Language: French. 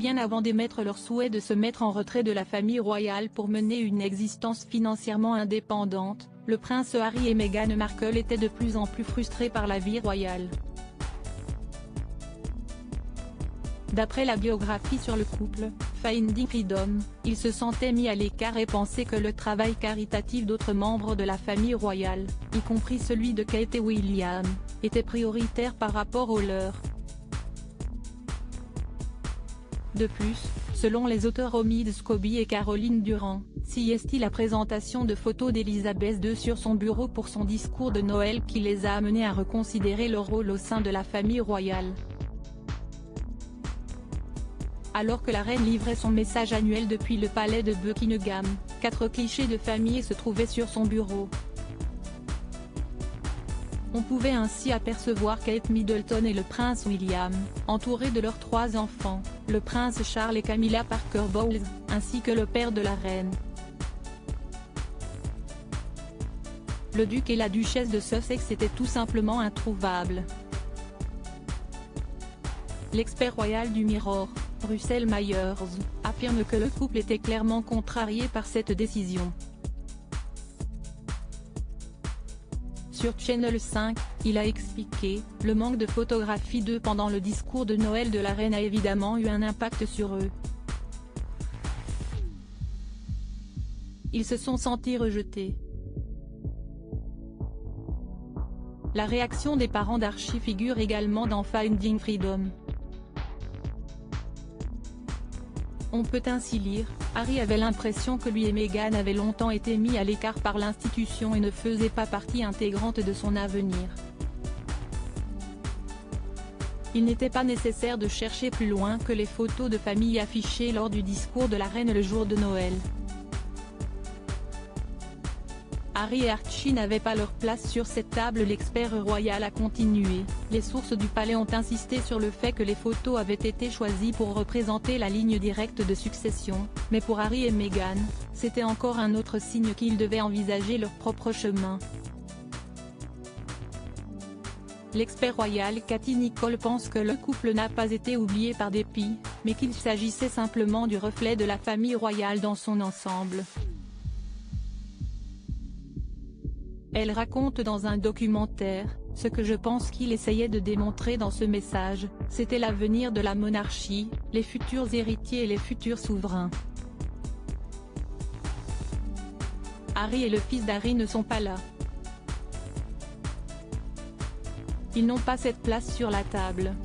bien avant d'émettre leur souhait de se mettre en retrait de la famille royale pour mener une existence financièrement indépendante, le prince Harry et Meghan Markle étaient de plus en plus frustrés par la vie royale. D'après la biographie sur le couple, Finding Freedom, ils se sentaient mis à l'écart et pensaient que le travail caritatif d'autres membres de la famille royale, y compris celui de Kate et William, était prioritaire par rapport au leur. De plus, selon les auteurs Omid Scobie et Caroline Durand, CST la présentation de photos d'Elisabeth II sur son bureau pour son discours de Noël qui les a amenés à reconsidérer leur rôle au sein de la famille royale. Alors que la reine livrait son message annuel depuis le palais de Buckingham, 4 clichés de famille se trouvaient sur son bureau. On pouvait ainsi apercevoir Kate Middleton et le prince William, entourés de leurs 3 enfants, le prince Charles et Camilla Parker Bowles, ainsi que le père de la reine. Le duc et la duchesse de Sussex étaient tout simplement introuvables. L'expert royal du Mirror, Russell Myers, affirme que le couple était clairement contrarié par cette décision. Sur Channel 5, il a expliqué, le manque de photographies d'eux pendant le discours de Noël de la reine a évidemment eu un impact sur eux. Ils se sont sentis rejetés. La réaction des parents d'Archie figure également dans Finding Freedom. On peut ainsi lire, Harry avait l'impression que lui et Meghan avaient longtemps été mis à l'écart par l'institution et ne faisaient pas partie intégrante de son avenir. Il n'était pas nécessaire de chercher plus loin que les photos de famille affichées lors du discours de la reine le jour de Noël. Harry et Archie n'avaient pas leur place sur cette table. L'expert royal a continué, les sources du palais ont insisté sur le fait que les photos avaient été choisies pour représenter la ligne directe de succession, mais pour Harry et Meghan, c'était encore un autre signe qu'ils devaient envisager leur propre chemin. L'expert royal Cathy Nicholl pense que le couple n'a pas été oublié par dépit, mais qu'il s'agissait simplement du reflet de la famille royale dans son ensemble. Elle raconte dans un documentaire, ce que je pense qu'il essayait de démontrer dans ce message, c'était l'avenir de la monarchie, les futurs héritiers et les futurs souverains. Harry et le fils d'Harry ne sont pas là. Ils n'ont pas cette place sur la table.